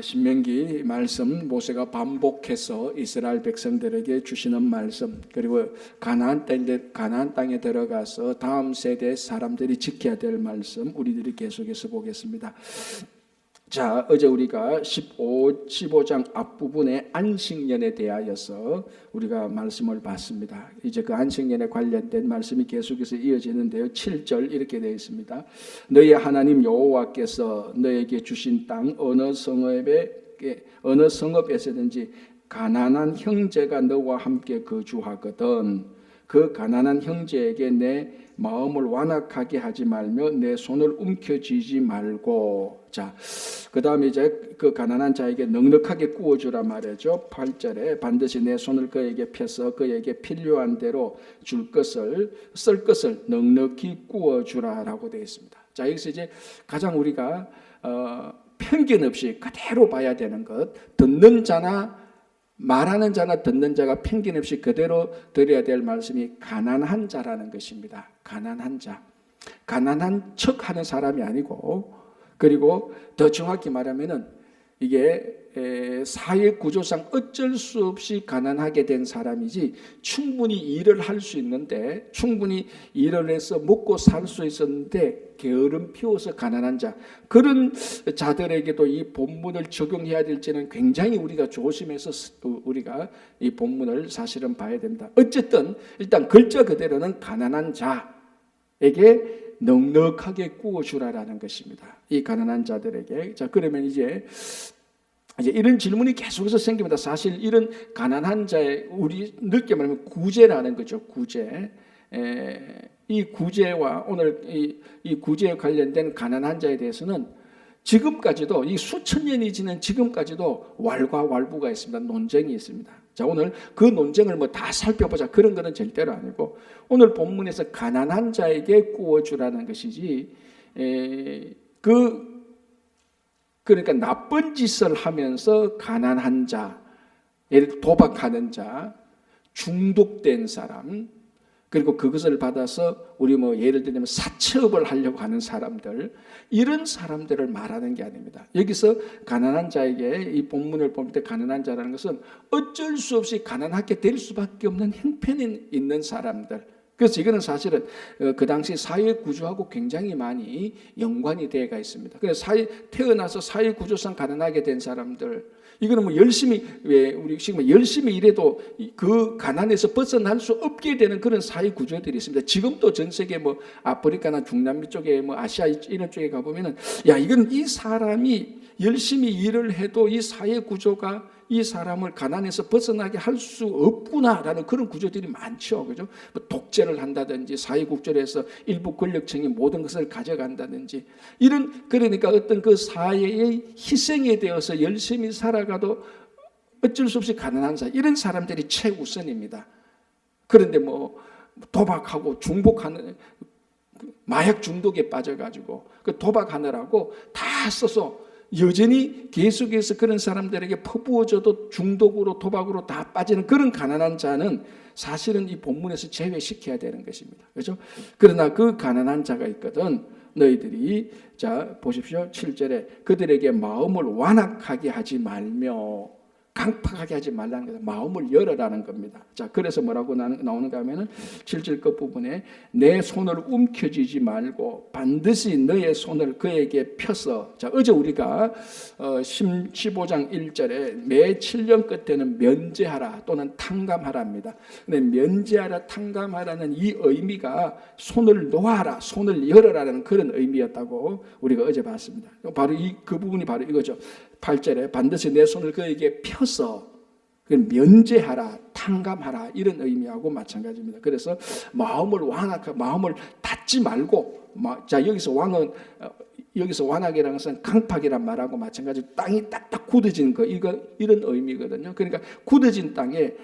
신명기 말씀, 모세가 반복해서 이스라엘 백성들에게 주시는 말씀, 그리고 가나안 땅에 들어가서 다음 세대 사람들이 지켜야 될 말씀, 우리들이 계속해서 보겠습니다. 자, 어제 우리가 15장 앞부분의 안식년에 대하여서 우리가 말씀을 봤습니다. 이제 그 안식년에 관련된 말씀이 계속해서 이어지는데요. 7절 이렇게 되어 있습니다. 너희 하나님 여호와께서 너에게 주신 땅 어느 성읍에서든지 가난한 형제가 너와 함께 거주하거든 그 가난한 형제에게 내 마음을 완악하게 하지 말며 내 손을 움켜쥐지 말고. 자, 그 다음에 이제 그 가난한 자에게 넉넉하게 구워주라 말이죠. 8절에 반드시 내 손을 그에게 펴서 그에게 필요한 대로 쓸 것을 넉넉히 구워주라라고 되어 있습니다. 자, 여기서 이제 가장 우리가 편견 없이 그대로 봐야 되는 것, 듣는 자나 말하는 자나 듣는 자가 편견 없이 그대로 들어야 될 말씀이 가난한 자라는 것입니다. 가난한 자. 가난한 척하는 사람이 아니고, 그리고 더 정확히 말하면은 이게 사회 구조상 어쩔 수 없이 가난하게 된 사람이지 충분히 일을 할 수 있는데, 충분히 일을 해서 먹고 살 수 있었는데 게으름 피워서 가난한 자, 그런 자들에게도 이 본문을 적용해야 될지는 굉장히 우리가 조심해서 우리가 이 본문을 사실은 봐야 됩니다. 어쨌든 일단 글자 그대로는 가난한 자에게 넉넉하게 구워주라라는 것입니다. 이 가난한 자들에게. 자, 그러면 이제 이런 질문이 계속해서 생깁니다. 사실 이런 가난한 자의, 우리 넓게 말하면 구제라는 거죠. 구제. 이 구제와 오늘 이 구제에 관련된 가난한 자에 대해서는 지금까지도, 이 수천 년이 지난 지금까지도 왈가왈부가 있습니다. 논쟁이 있습니다. 자, 오늘 그 논쟁을 뭐 다 살펴보자, 그런 거는 절대로 아니고, 오늘 본문에서 가난한 자에게 구워주라는 것이지, 그러니까 나쁜 짓을 하면서 가난한 자, 예를 들어 도박하는 자, 중독된 사람, 그리고 그것을 받아서 우리 뭐 예를 들면 사채업을 하려고 하는 사람들, 이런 사람들을 말하는 게 아닙니다. 여기서 가난한 자에게, 이 본문을 볼 때 가난한 자라는 것은 어쩔 수 없이 가난하게 될 수밖에 없는 형편이 있는 사람들. 그래서 이거는 사실은 그 당시 사회 구조하고 굉장히 많이 연관이 되어가 있습니다. 그래서 태어나서 사회 구조상 가난하게 된 사람들, 이거는 뭐 열심히, 우리 지금 열심히 일해도 그 가난에서 벗어날 수 없게 되는 그런 사회 구조들이 있습니다. 지금도 전 세계 뭐 아프리카나 중남미 쪽에 뭐 아시아 이런 쪽에 가보면은, 야, 이건 이 사람이 열심히 일을 해도 이 사회 구조가 이 사람을 가난에서 벗어나게 할 수 없구나라는 그런 구조들이 많죠. 그죠? 뭐 독재를 한다든지 사회국절에서 일부 권력층이 모든 것을 가져간다든지, 그러니까 어떤 그 사회의 희생에 대해서 열심히 살아가도 어쩔 수 없이 가난한 사람, 이런 사람들이 최우선입니다. 그런데 뭐 도박하고 중독하는, 마약 중독에 빠져가지고 그 도박하느라고 다 써서 여전히 계속해서 그런 사람들에게 퍼부어져도 중독으로 도박으로 다 빠지는 그런 가난한 자는 사실은 이 본문에서 제외시켜야 되는 것입니다. 그렇죠? 그러나 그 가난한 자가 있거든. 너희들이, 자 보십시오. 7절에 그들에게 마음을 완악하게 하지 말며, 강팍하게 하지 말라는 거다. 마음을 열어라는 겁니다. 자, 그래서 뭐라고 나오는가 하면은 7절 끝부분에 내 손을 움켜쥐지 말고 반드시 너의 손을 그에게 펴서. 자, 어제 우리가 15장 1절에 매 7년 끝에는 면제하라 또는 탕감하라입니다. 근데 면제하라, 탕감하라는 이 의미가 손을 놓아라, 손을 열어라는 그런 의미였다고 우리가 어제 봤습니다. 바로 그 부분이 바로 이거죠. 8절에 반드시 내 손을 그에게 펴서 면제하라, 탕감하라, 이런 의미하고 마찬가지입니다. 그래서 마음을 완악하고 마음을 닫지 말고, 자, 여기서 완악이라는 것은 강팍이란 말하고 마찬가지로 땅이 딱딱 굳어진 거, 이런 의미거든요. 그러니까 굳어진 땅에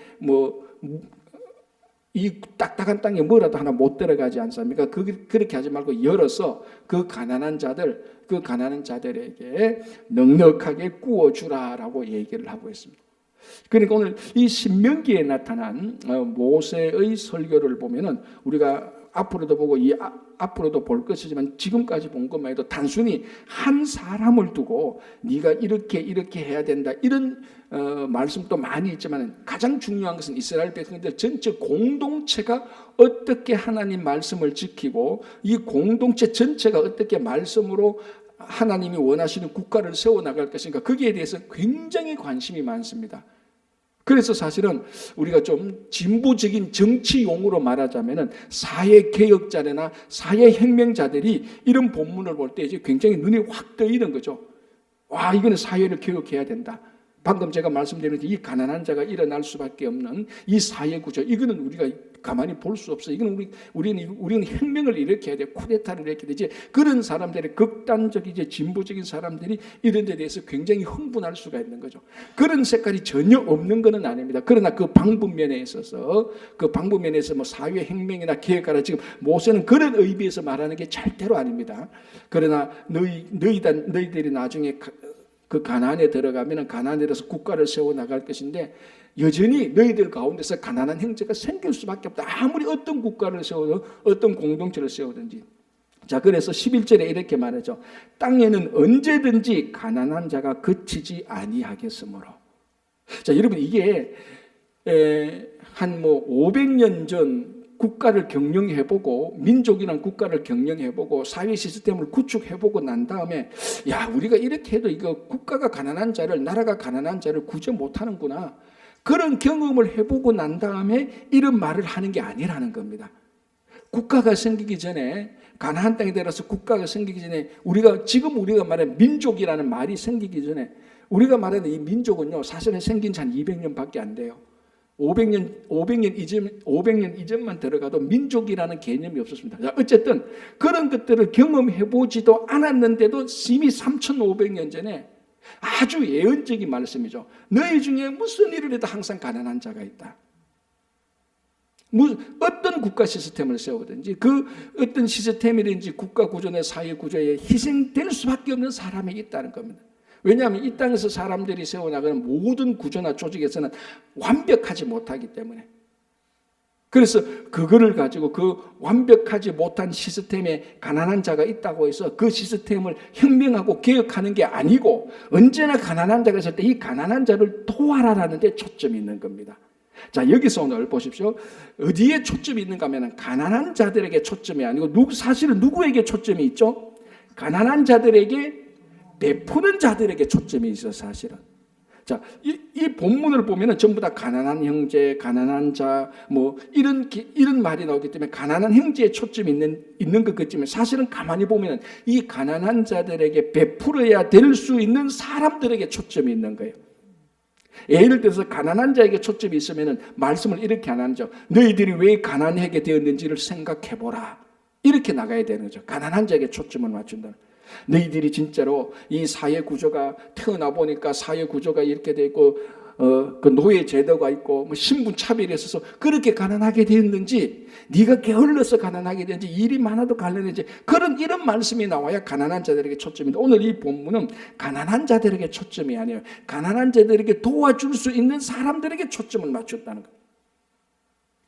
이 딱딱한 땅에 뭐라도 하나 못 들어가지 않습니까? 그렇게 하지 말고 열어서 그 가난한 자들에게 넉넉하게 구워주라라고 얘기를 하고 있습니다. 그러니까 오늘 이 신명기에 나타난 모세의 설교를 보면은 우리가 앞으로도 보고 이 앞으로도 볼 것이지만 지금까지 본 것만 해도 단순히 한 사람을 두고 네가 이렇게 해야 된다 이런 말씀도 많이 있지만 가장 중요한 것은 이스라엘 백성들 전체 공동체가 어떻게 하나님 말씀을 지키고 이 공동체 전체가 어떻게 말씀으로 하나님이 원하시는 국가를 세워나갈 것인가 거기에 대해서 굉장히 관심이 많습니다. 그래서 사실은 우리가 좀 진보적인 정치 용어로 말하자면은 사회개혁자나 사회혁명자들이 이런 본문을 볼 때 이제 굉장히 눈이 확 뜨이는 거죠. 와, 이거는 사회를 개혁해야 된다. 방금 제가 말씀드린 이 가난한 자가 일어날 수밖에 없는 이 사회 구조, 이거는 우리가 가만히 볼 수 없어. 이거는 우리는 혁명을 일으켜야 돼. 쿠데타를 일으켜야 되지. 그런 사람들이 극단적 이제 진보적인 사람들이 이런 데 대해서 굉장히 흥분할 수가 있는 거죠. 그런 색깔이 전혀 없는 것은 아닙니다. 그러나 그 방법면에 있어서 뭐 사회 혁명이나 개혁하라 지금 모세는 그런 의미에서 말하는 게 절대로 아닙니다. 그러나 너희들이 나중에 그 가나안에 들어가면 가나안에서 국가를 세워 나갈 것인데 여전히 너희들 가운데서 가난한 형제가 생길 수밖에 없다. 아무리 어떤 국가를 세우든 어떤 공동체를 세우든지. 자, 그래서 11절에 이렇게 말하죠. 땅에는 언제든지 가난한 자가 그치지 아니하겠으므로. 자, 여러분 이게 한 500년 전 국가를 경영해보고 민족이란 국가를 경영해보고 사회 시스템을 구축해보고 난 다음에 야, 우리가 이렇게 해도 이거 국가가 가난한 자를 나라가 가난한 자를 구제 못하는구나. 그런 경험을 해보고 난 다음에 이런 말을 하는 게 아니라는 겁니다. 국가가 생기기 전에 가나안 땅에 들어서 국가가 생기기 전에 지금 우리가 말하는 민족이라는 말이 생기기 전에 우리가 말하는 이 민족은요 사실은 생긴 지 한 200년밖에 안 돼요. 500년 이전만 들어가도 민족이라는 개념이 없었습니다. 자, 어쨌든 그런 것들을 경험해보지도 않았는데도 이미 3,500년 전에 아주 예언적인 말씀이죠. 너희 중에 무슨 일을 해도 항상 가난한 자가 있다. 어떤 국가 시스템을 세우든지 그 어떤 시스템이든지 국가 구조나 사회 구조에 희생될 수밖에 없는 사람이 있다는 겁니다. 왜냐하면 이 땅에서 사람들이 세워나가는 모든 구조나 조직에서는 완벽하지 못하기 때문에. 그래서 그거를 가지고 그 완벽하지 못한 시스템에 가난한 자가 있다고 해서 그 시스템을 혁명하고 개혁하는 게 아니고 언제나 가난한 자가 있을 때 이 가난한 자를 도와라라는 데 초점이 있는 겁니다. 자, 여기서 오늘 보십시오. 어디에 초점이 있는가 하면 가난한 자들에게 초점이 아니고 사실은 누구에게 초점이 있죠? 가난한 자들에게 베푸는 자들에게 초점이 있어 사실은. 자, 이 본문을 보면은 전부 다 가난한 형제, 가난한 자, 뭐 이런 말이 나오기 때문에 가난한 형제에 초점이 있는 것 같지만 사실은 가만히 보면은 이 가난한 자들에게 베풀어야 될 수 있는 사람들에게 초점이 있는 거예요. 예를 들어서 가난한 자에게 초점이 있으면은 말씀을 이렇게 안 하죠. 너희들이 왜 가난하게 되었는지를 생각해 보라. 이렇게 나가야 되는 거죠. 가난한 자에게 초점을 맞춘다. 너희들이 진짜로 이 사회 구조가 태어나 보니까 사회 구조가 이렇게 돼 있고 그 노예 제도가 있고 뭐 신분 차별이 있어서 그렇게 가난하게 되었는지 네가 게을러서 가난하게 되는지 일이 많아도 가난한지 이런 말씀이 나와야 가난한 자들에게 초점인데 오늘 이 본문은 가난한 자들에게 초점이 아니에요. 가난한 자들에게 도와줄 수 있는 사람들에게 초점을 맞췄다는 거예요.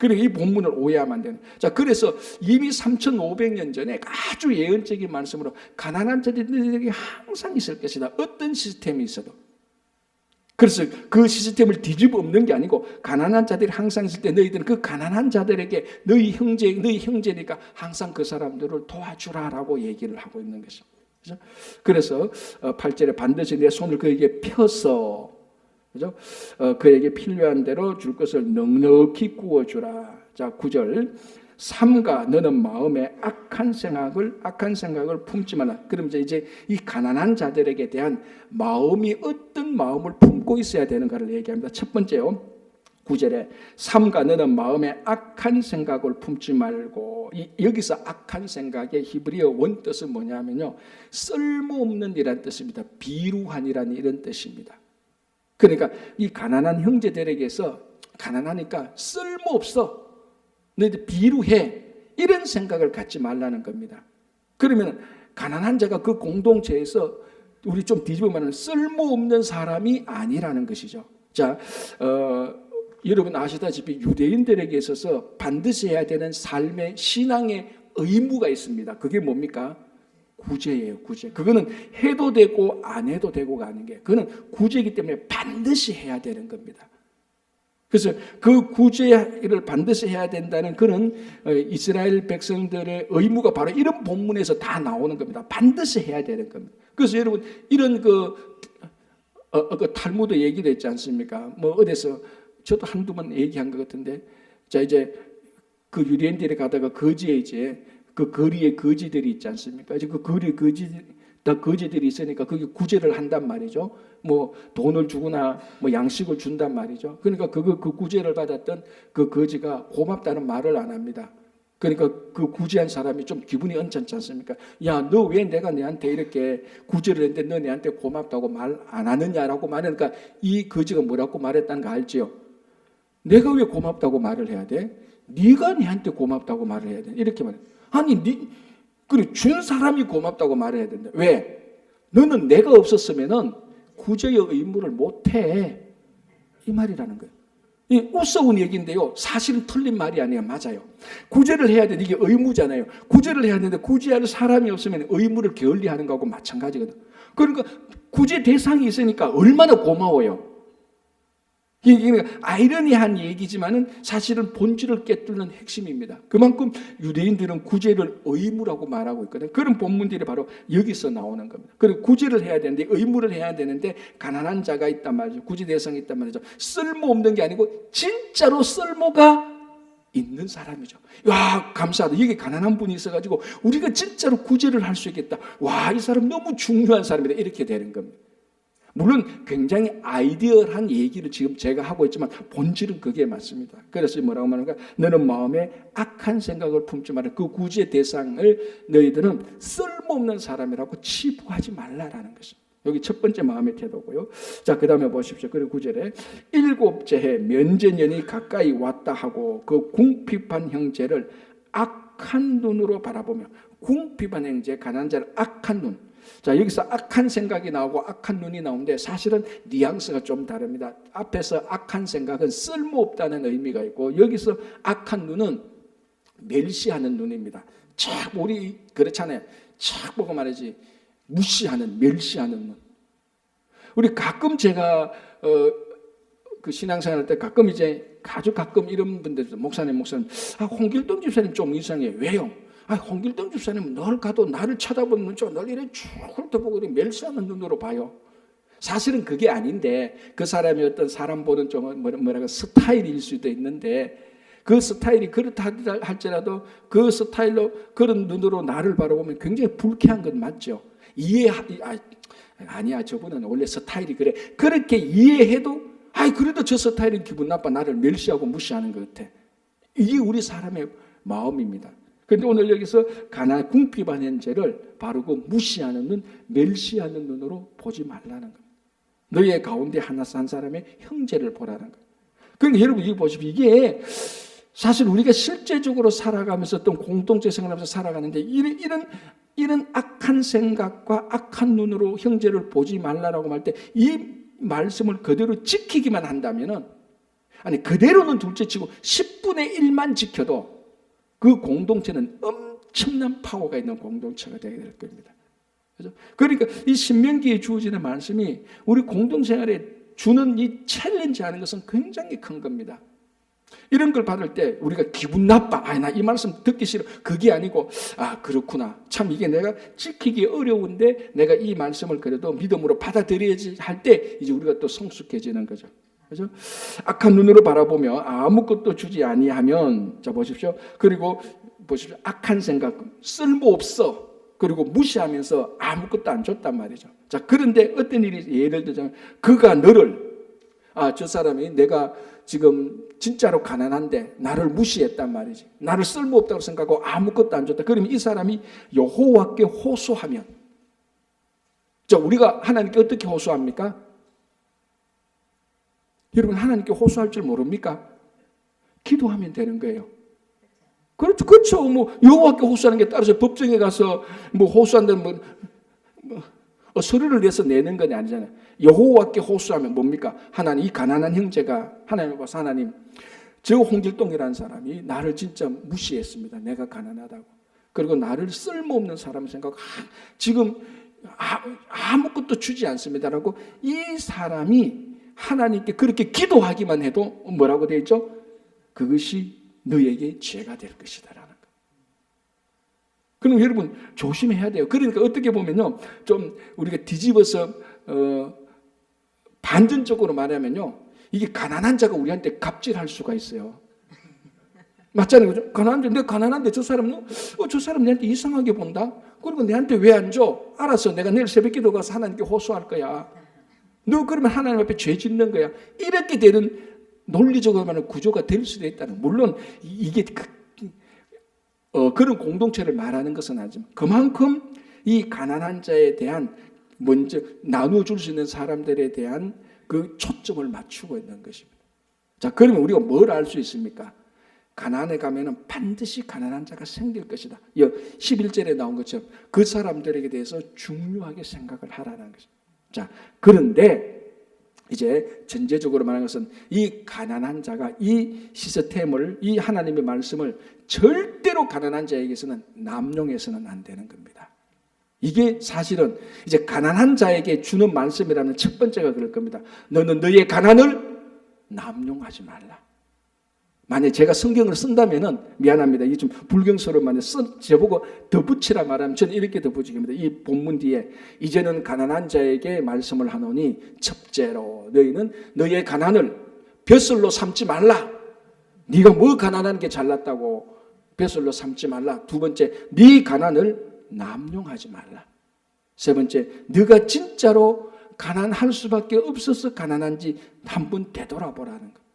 그러니까 이 본문을 오해하면 안 되는. 자, 그래서 이미 3,500년 전에 아주 예언적인 말씀으로 가난한 자들에게 항상 있을 것이다. 어떤 시스템이 있어도. 그래서 그 시스템을 뒤집어 엎는 게 아니고 가난한 자들이 항상 있을 때 너희들은 그 가난한 자들에게 너희 형제니까 항상 그 사람들을 도와주라라고 얘기를 하고 있는 것이죠. 그래서 8절에 반드시 내 손을 그에게 펴서 그죠? 그에게 필요한 대로 줄 것을 넉넉히 구워주라. 자, 9절. 삼가 너는 마음에 악한 생각을 품지 말라. 그럼 이제 이 가난한 자들에게 대한 마음이 어떤 마음을 품고 있어야 되는가를 얘기합니다. 첫 번째요. 9절에 삼가 너는 마음에 악한 생각을 품지 말고 여기서 악한 생각의 히브리어 원뜻은 뭐냐면요. 쓸모없는 이란 뜻입니다. 비루한이라는 이런 뜻입니다. 그러니까 이 가난한 형제들에게서 가난하니까 쓸모없어. 너희들 비루해. 이런 생각을 갖지 말라는 겁니다. 그러면 가난한 자가 그 공동체에서 우리 좀 뒤집어 말하면 쓸모없는 사람이 아니라는 것이죠. 자, 여러분 아시다시피 유대인들에게 있어서 반드시 해야 되는 삶의 신앙의 의무가 있습니다. 그게 뭡니까? 구제예요, 구제. 그거는 해도 되고 안 해도 되고가 아닌 게, 그거는 구제이기 때문에 반드시 해야 되는 겁니다. 그래서 그 구제를 반드시 해야 된다는 그런 이스라엘 백성들의 의무가 바로 이런 본문에서 다 나오는 겁니다. 반드시 해야 되는 겁니다. 그래서 여러분, 이런 그 탈무드 얘기도 있지 않습니까? 뭐 어디서 저도 한두 번 얘기한 것 같은데, 자 이제 그 유대인들이 가다가 거지에 이제 그 거리에 거지들이 있지 않습니까? 이제 그 거리에 거지들이 있으니까 거기 구제를 한단 말이죠. 뭐 돈을 주거나 뭐 양식을 준단 말이죠. 그러니까 그 구제를 받았던 그 거지가 고맙다는 말을 안 합니다. 그러니까 그 구제한 사람이 좀 기분이 언짢지 않습니까? 야, 너 왜 내가 너한테 이렇게 구제를 했는데 너 내한테 고맙다고 말 안 하느냐라고 말하니까 이 거지가 뭐라고 말했다는 거 알지요? 내가 왜 고맙다고 말을 해야 돼? 네가 내한테 고맙다고 말을 해야 돼. 이렇게 말해. 아니, 그래 준 사람이 고맙다고 말해야 된다. 왜? 너는 내가 없었으면은 구제의 의무를 못 해. 이 말이라는 거예요. 이 우스운 얘기인데요. 사실은 틀린 말이 아니에요. 맞아요. 구제를 해야 되는데 이게 의무잖아요. 구제를 해야 되는데 구제할 사람이 없으면 의무를 게을리하는 거하고 마찬가지거든. 그러니까 구제 대상이 있으니까 얼마나 고마워요. 이게 아이러니한 얘기지만은 사실은 본질을 꿰뚫는 핵심입니다. 그만큼 유대인들은 구제를 의무라고 말하고 있거든요. 그런 본문들이 바로 여기서 나오는 겁니다. 그리고 구제를 해야 되는데, 의무를 해야 되는데 가난한 자가 있단 말이죠. 구제 대상이 있단 말이죠. 쓸모없는 게 아니고 진짜로 쓸모가 있는 사람이죠. 와, 감사하다. 여기 가난한 분이 있어가지고 우리가 진짜로 구제를 할 수 있겠다. 와, 이 사람 너무 중요한 사람이다. 이렇게 되는 겁니다. 물론 굉장히 아이디어한 얘기를 지금 제가 하고 있지만 본질은 그게 맞습니다. 그래서 뭐라고 말하는가? 너는 마음에 악한 생각을 품지 마라. 그 구제 대상을 너희들은 쓸모없는 사람이라고 치부하지 말라라는 것입니다. 여기 첫 번째 마음의 태도고요. 자, 그 다음에 보십시오. 그리고 9절에 일곱째 해 면제년이 가까이 왔다 하고 그 궁핍한 형제를 악한 눈으로 바라보며, 궁핍한 형제, 가난한 자를 악한 눈. 자, 여기서 악한 생각이 나오고 악한 눈이 나오는데 사실은 뉘앙스가 좀 다릅니다. 앞에서 악한 생각은 쓸모없다는 의미가 있고, 여기서 악한 눈은 멸시하는 눈입니다. 착, 우리 그렇잖아요. 착 보고 말이지, 무시하는, 멸시하는 눈. 우리 가끔 제가 그 신앙생활 할 때 가끔 이제 아주 가끔 이런 분들, 목사님, 홍길동 집사님 좀 이상해. 왜요? 홍길동 집사님은 늘 가도 나를 쳐다보는 눈으로 늘 이래 쭉 훑어보고 멸시하는 눈으로 봐요. 사실은 그게 아닌데, 그 사람이 어떤 사람 보는 좀 뭐라고 스타일일 수도 있는데, 그 스타일이 그렇다 할지라도 그 스타일로 그런 눈으로 나를 바라보면 굉장히 불쾌한 건 맞죠. 아니야, 저분은 원래 스타일이 그래. 그렇게 이해해도 그래도 저 스타일은 기분 나빠. 나를 멸시하고 무시하는 것 같아. 이게 우리 사람의 마음입니다. 그런데 오늘 여기서 가난 궁핍한 현재를 바로 그 무시하는 눈, 멸시하는 눈으로 보지 말라는 겁니다. 너희의 가운데 한 사람의 형제를 보라는 거예요. 그러니까 여러분 이거 보십시오. 이게 사실 우리가 실제적으로 살아가면서 어떤 공동체 생활하면서 살아가는데 이런 악한 생각과 악한 눈으로 형제를 보지 말라라고 할 때 이 말씀을 그대로 지키기만 한다면은, 아니 그대로는 둘째치고 10분의 1만 지켜도 그 공동체는 엄청난 파워가 있는 공동체가 되게 될 겁니다. 그렇죠? 그러니까 이 신명기에 주어지는 말씀이 우리 공동생활에 주는 이 챌린지하는 것은 굉장히 큰 겁니다. 이런 걸 받을 때 우리가 기분 나빠. 나 이 말씀 듣기 싫어. 그게 아니고, 그렇구나. 참 이게 내가 지키기 어려운데 내가 이 말씀을 그래도 믿음으로 받아들여야지 할 때 이제 우리가 또 성숙해지는 거죠. 그죠? 악한 눈으로 바라보며 아무것도 주지 아니하면, 자 보십시오. 그리고 보십시오. 악한 생각, 쓸모없어. 그리고 무시하면서 아무것도 안 줬단 말이죠. 자, 그런데 어떤 일이 예를 들자면 그가 너를, 저 사람이 내가 지금 진짜로 가난한데 나를 무시했단 말이지. 나를 쓸모없다고 생각하고 아무것도 안 줬다. 그러면 이 사람이 여호와께 호소하면, 자, 우리가 하나님께 어떻게 호소합니까? 여러분 하나님께 호소할 줄 모릅니까? 기도하면 되는 거예요. 그렇죠. 뭐 여호와께 호소하는 게 따라서 법정에 가서 뭐 호소한다는 서류를 내서 내는 건 아니잖아요. 여호와께 호소하면 뭡니까? 하나님, 이 가난한 형제가 하나님 봐서, 하나님, 저 홍길동이라는 사람이 나를 진짜 무시했습니다. 내가 가난하다고. 그리고 나를 쓸모없는 사람 생각하고 지금 아무것도 주지 않습니다라고 이 사람이 하나님께 그렇게 기도하기만 해도 뭐라고 되어 있죠? 그것이 너에게 죄가 될 것이다라는 거. 그럼 여러분 조심해야 돼요. 그러니까 어떻게 보면요, 좀 우리가 뒤집어서 반전적으로 말하면요, 이게 가난한 자가 우리한테 갑질할 수가 있어요. 맞잖아요, 그죠? 내가 가난한데 저 사람은 저 사람 내한테 이상하게 본다. 그리고 내한테 왜 안 줘? 알았어, 내가 내일 새벽기도 가서 하나님께 호소할 거야. 너 그러면 하나님 앞에 죄 짓는 거야. 이렇게 되는 논리적으로 말하는 구조가 될 수도 있다는. 물론 이게 그런 공동체를 말하는 것은 아니지만 그만큼 이 가난한 자에 대한 먼저 나누어줄 수 있는 사람들에 대한 그 초점을 맞추고 있는 것입니다. 자, 그러면 우리가 뭘 알 수 있습니까? 가난에 가면은 반드시 가난한 자가 생길 것이다. 11절에 나온 것처럼 그 사람들에게 대해서 중요하게 생각을 하라는 것입니다. 자, 그런데 이제 전제적으로 말하는 것은 이 가난한 자가 이 시스템을, 이 하나님의 말씀을 절대로 가난한 자에게서는 남용해서는 안 되는 겁니다. 이게 사실은 이제 가난한 자에게 주는 말씀이라는 첫 번째가 그럴 겁니다. 너는 너의 가난을 남용하지 말라. 만약에 제가 성경을 쓴다면은 미안합니다. 이게 좀 불경스러운 저보고 덧붙이라 말하면 저는 이렇게 덧붙이겠습니다. 이 본문 뒤에 이제는 가난한 자에게 말씀을 하노니 첫째로 너희는 너의 가난을 벼슬로 삼지 말라. 네가 뭐 가난한 게 잘났다고 벼슬로 삼지 말라. 두 번째, 네 가난을 남용하지 말라. 세 번째, 네가 진짜로 가난할 수밖에 없어서 가난한지 한번 되돌아보라는 것.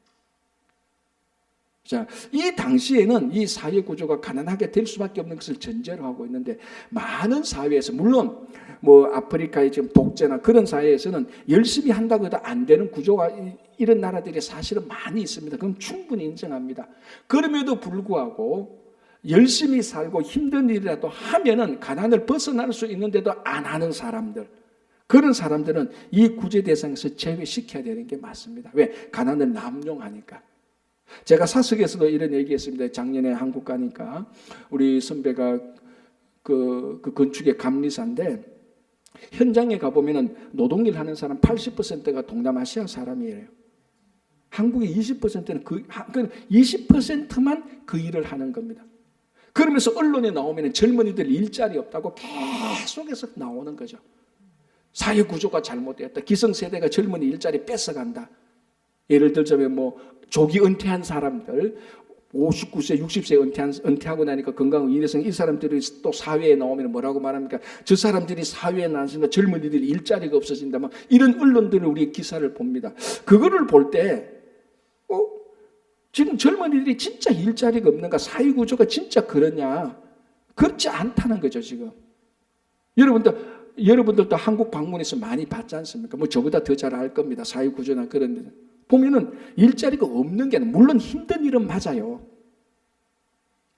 자, 이 당시에는 이 사회 구조가 가난하게 될 수밖에 없는 것을 전제로 하고 있는데 많은 사회에서 물론 뭐 아프리카의 지금 독재나 그런 사회에서는 열심히 한다고 해도 안 되는 구조가 이런 나라들이 사실은 많이 있습니다. 그럼 충분히 인정합니다. 그럼에도 불구하고 열심히 살고 힘든 일이라도 하면은 가난을 벗어날 수 있는데도 안 하는 사람들, 그런 사람들은 이 구제 대상에서 제외시켜야 되는 게 맞습니다. 왜? 가난을 남용하니까. 제가 사석에서도 이런 얘기했습니다. 작년에 한국 가니까 우리 선배가 그 건축의 감리사인데 현장에 가보면은 노동일 하는 사람 80%가 동남아시아 사람이에요. 한국의 20%는 그 20%만 그 일을 하는 겁니다. 그러면서 언론에 나오면 젊은이들 일자리 없다고 계속해서 나오는 거죠. 사회 구조가 잘못되었다. 기성세대가 젊은이 일자리 뺏어간다. 예를 들자면 뭐 조기 은퇴한 사람들 59세, 60세 은퇴하고 나니까 건강하고 일해서 이 사람들이 또 사회에 나오면 뭐라고 말합니까? 저 사람들이 사회에 나서니까 젊은이들이 일자리가 없어진다. 막 이런 언론들을 우리 기사를 봅니다. 그거를 볼 때 지금 젊은이들이 진짜 일자리가 없는가? 사회 구조가 진짜 그러냐? 그렇지 않다는 거죠, 지금. 여러분들도 한국 방문해서 많이 봤지 않습니까? 뭐 저보다 더 잘 알 겁니다. 사회 구조나 그런 데는. 보면은 일자리가 없는 게 아니라 물론 힘든 일은 맞아요.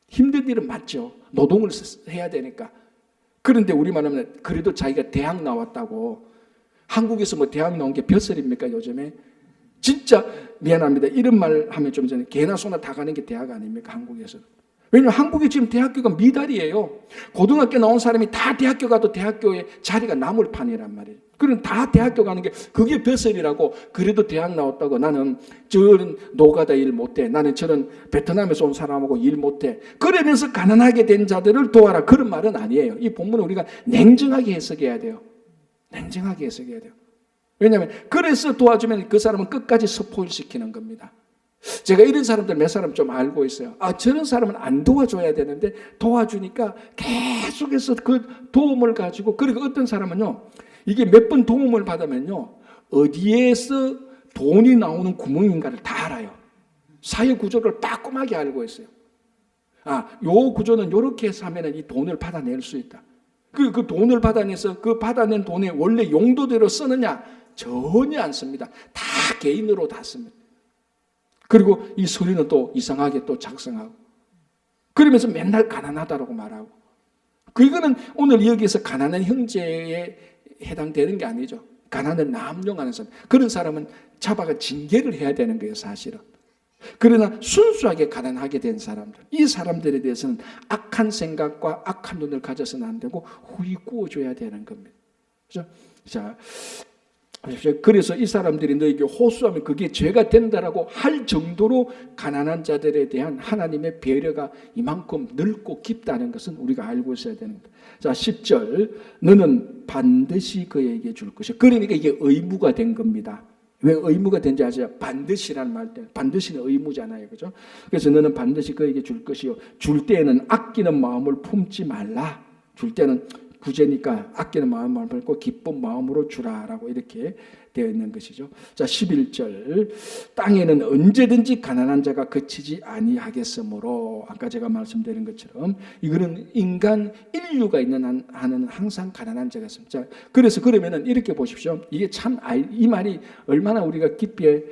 힘든 일은 맞죠. 노동을 해야 되니까. 그런데 우리만 하면 그래도 자기가 대학 나왔다고 한국에서 뭐 대학 나온 게 벼슬입니까 요즘에? 진짜 미안합니다. 이런 말 하면 좀 전에 개나 소나 다 가는 게 대학 아닙니까 한국에서? 왜냐하면 한국에 지금 대학교가 미달이에요. 고등학교 나온 사람이 다 대학교 가도 대학교에 자리가 남을 판이란 말이에요. 그럼 다 대학교 가는 게 그게 벼슬이라고. 그래도 대학 나왔다고 나는 저런 노가다 일 못해. 나는 저런 베트남에서 온 사람하고 일 못해. 그러면서 가난하게 된 자들을 도와라. 그런 말은 아니에요. 이 본문은 우리가 냉정하게 해석해야 돼요. 냉정하게 해석해야 돼요. 왜냐하면 그래서 도와주면 그 사람은 끝까지 스포일시키는 겁니다. 제가 이런 사람들 몇 사람 좀 알고 있어요. 저런 사람은 안 도와줘야 되는데 도와주니까 계속해서 그 도움을 가지고, 그리고 어떤 사람은요, 이게 몇 번 도움을 받으면요, 어디에서 돈이 나오는 구멍인가를 다 알아요. 사회 구조를 따끔하게 알고 있어요. 요 구조는 요렇게 해서 하면 이 돈을 받아낼 수 있다. 그 돈을 받아내서 그 받아낸 돈의 원래 용도대로 쓰느냐? 전혀 안 씁니다. 다 개인으로 다 씁니다. 그리고 이 서류는 또 이상하게 또 작성하고, 그러면서 맨날 가난하다라고 말하고. 그거는 오늘 여기서 가난한 형제에 해당되는 게 아니죠. 가난을 남용하는 사람, 그런 사람은 잡아가 징계를 해야 되는 거예요, 사실은. 그러나 순수하게 가난하게 된 사람들, 이 사람들에 대해서는 악한 생각과 악한 눈을 가져서는 안 되고 후히 구워줘야 되는 겁니다. 그렇죠? 자, 그래서 이 사람들이 너에게 호소하면 그게 죄가 된다라고 할 정도로 가난한 자들에 대한 하나님의 배려가 이만큼 넓고 깊다는 것은 우리가 알고 있어야 되는 거다. 자, 10절 너는 반드시 그에게 줄 것이야. 그러니까 이게 의무가 된 겁니다. 왜 의무가 된지 아세요? 반드시라는 말 때문에. 반드시는 의무잖아요. 그죠? 그래서 너는 반드시 그에게 줄 것이요. 줄 때에는 아끼는 마음을 품지 말라. 줄 때는 구제니까 아끼는 마음을 품고 기쁜 마음으로 주라라고 이렇게 되어 있는 것이죠. 자, 11절 땅에는 언제든지 가난한 자가 그치지 아니하겠으므로 아까 제가 말씀드린 것처럼 이거는 인간 인류가 있는 한은 항상 가난한 자가 있습니다. 자, 그래서 그러면은 이렇게 보십시오. 이게 참 이 말이 얼마나 우리가 깊이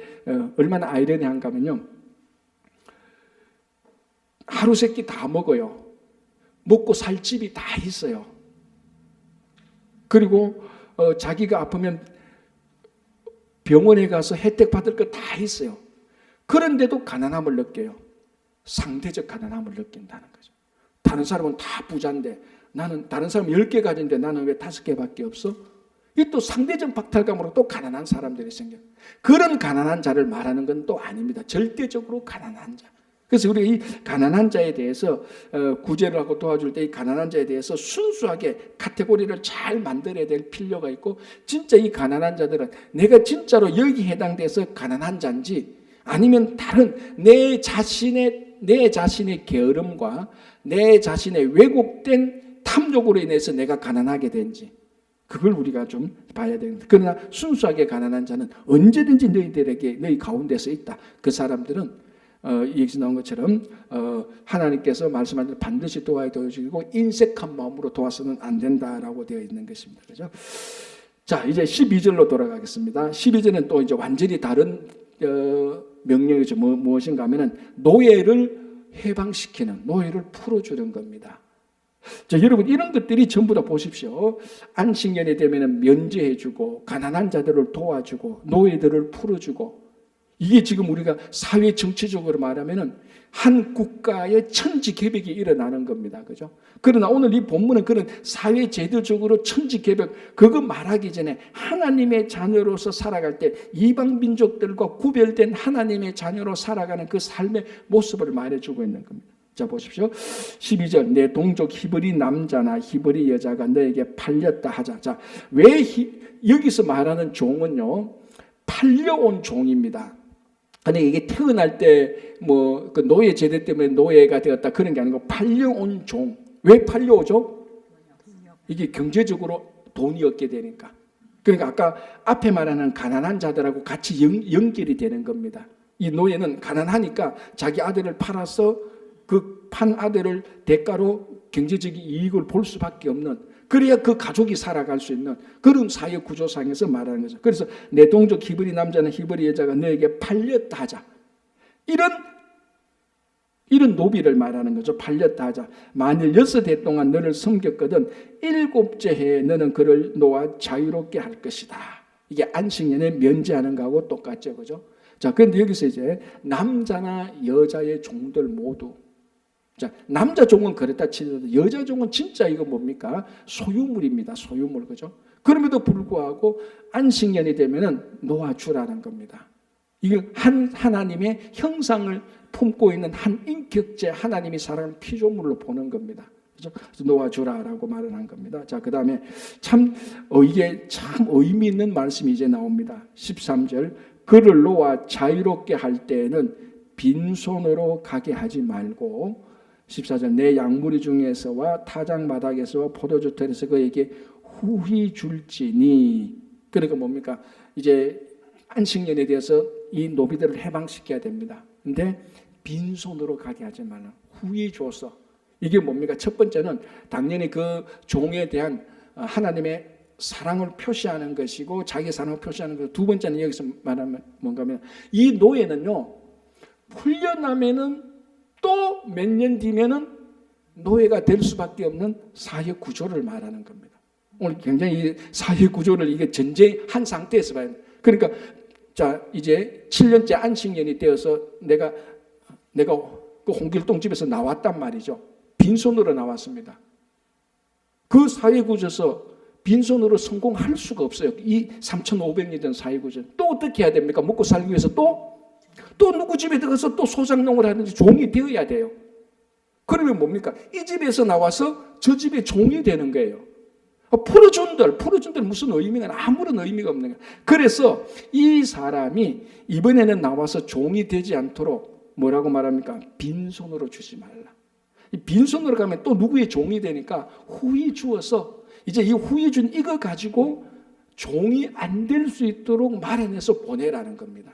얼마나 아이러니한가 하면요. 하루 세 끼 다 먹어요. 먹고 살 집이 다 있어요. 그리고 자기가 아프면 병원에 가서 혜택 받을 거 다 있어요. 그런데도 가난함을 느껴요. 상대적 가난함을 느낀다는 거죠. 다른 사람은 다 부자인데 나는 다른 사람 10개 가진데 나는 왜 5개밖에 없어? 이 또 상대적 박탈감으로 또 가난한 사람들이 생겨요. 그런 가난한 자를 말하는 건 또 아닙니다. 절대적으로 가난한 자. 그래서 우리가 이 가난한 자에 대해서 구제를 하고 도와줄 때 이 가난한 자에 대해서 순수하게 카테고리를 잘 만들어야 될 필요가 있고 진짜 이 가난한 자들은 내가 진짜로 여기 해당돼서 가난한 자인지 아니면 다른 내 자신의 게으름과 내 자신의 왜곡된 탐욕으로 인해서 내가 가난하게 된지 그걸 우리가 좀 봐야 됩니다. 그러나 순수하게 가난한 자는 언제든지 너희 가운데서 있다. 그 사람들은 여기서 나온 것처럼 하나님께서 말씀하신 대로 반드시 도와주시고 인색한 마음으로 도와서는 안 된다라고 되어 있는 것입니다. 그렇죠? 자, 이제 12절로 돌아가겠습니다. 12절은 또 이제 완전히 다른 명령이죠. 무엇인가 하면은 노예를 해방시키는, 노예를 풀어주는 겁니다. 자, 여러분 이런 것들이 전부 다 보십시오. 안식년이 되면은 면제해주고 가난한 자들을 도와주고 노예들을 풀어주고 이게 지금 우리가 사회 정치적으로 말하면은 한 국가의 천지개벽이 일어나는 겁니다. 그죠? 그러나 오늘 이 본문은 그런 사회 제도적으로 천지개벽 그거 말하기 전에 하나님의 자녀로서 살아갈 때 이방 민족들과 구별된 하나님의 자녀로 살아가는 그 삶의 모습을 말해주고 있는 겁니다. 자, 보십시오. 12절 내 동족 히브리 남자나 히브리 여자가 너에게 팔렸다 하자. 자, 왜 여기서 말하는 종은요 팔려온 종입니다. 근데 이게 태어날 때 뭐 그 노예 제대 때문에 노예가 되었다 그런 게 아니고 팔려온 종. 왜 팔려오죠? 이게 경제적으로 돈이 없게 되니까. 그러니까 아까 앞에 말하는 가난한 자들하고 같이 연결이 되는 겁니다. 이 노예는 가난하니까 자기 아들을 팔아서 그 판 아들을 대가로 경제적인 이익을 볼 수밖에 없는 그래야 그 가족이 살아갈 수 있는 그런 사회 구조상에서 말하는 거죠. 그래서 내 동족 히브리 남자는 히브리 여자가 너에게 팔렸다 하자. 이런 노비를 말하는 거죠. 팔렸다 하자. 만일 6해 동안 너를 섬겼거든 7째 해에 너는 그를 놓아 자유롭게 할 것이다. 이게 안식년에 면제하는 거하고 똑같죠. 그죠? 자, 그런데 여기서 이제 남자나 여자의 종들 모두 자, 남자 종은 그랬다 치더라도 여자 종은 진짜 이거 뭡니까? 소유물입니다. 소유물. 그죠? 그럼에도 불구하고 안식년이 되면은 놓아주라는 겁니다. 이걸 하나님의 형상을 품고 있는 한 인격체 하나님이 사랑하는 피조물로 보는 겁니다. 그죠? 그래서 놓아주라라고 말을 한 겁니다. 자, 그 다음에 이게 참 의미 있는 말씀이 이제 나옵니다. 13절 그를 놓아 자유롭게 할 때에는 빈손으로 가게 하지 말고 14절 내 양무리 중에서와 타작 마닥에서와 포도주 털에서 그에게 후히 줄지니 그러니까 뭡니까? 이제 안식년에 대해서 이 노비들을 해방시켜야 됩니다. 근데 빈손으로 가게 하지 말라. 후히 줘서 이게 뭡니까? 첫 번째는 당연히 그 종에 대한 하나님의 사랑을 표시하는 것이고 자기 사랑을 표시하는 것. 두 번째는 여기서 말하면 뭔가 하면 이 노예는요 풀려나면은 또 몇 년 뒤면은 노예가 될 수밖에 없는 사회 구조를 말하는 겁니다. 오늘 굉장히 이 사회 구조를 이게 전제한 상태에서 봐야 돼요. 그러니까 자, 이제 7년째 안식년이 되어서 내가 그 홍길동 집에서 나왔단 말이죠. 빈손으로 나왔습니다. 그 사회구조에서 빈손으로 성공할 수가 없어요. 이 3,500년 된 사회구조. 또 어떻게 해야 됩니까? 먹고 살기 위해서 또 누구 집에 들어가서 또 소장농을 하든지 종이 되어야 돼요. 그러면 뭡니까? 이 집에서 나와서 저 집의 종이 되는 거예요. 풀어준들 무슨 의미가, 아무런 의미가 없는 거예요. 그래서 이 사람이 이번에는 나와서 종이 되지 않도록 뭐라고 말합니까? 빈손으로 주지 말라. 빈손으로 가면 또 누구의 종이 되니까 후히 주어서 이제 이 후히 준 이거 가지고 종이 안 될 수 있도록 마련해서 보내라는 겁니다.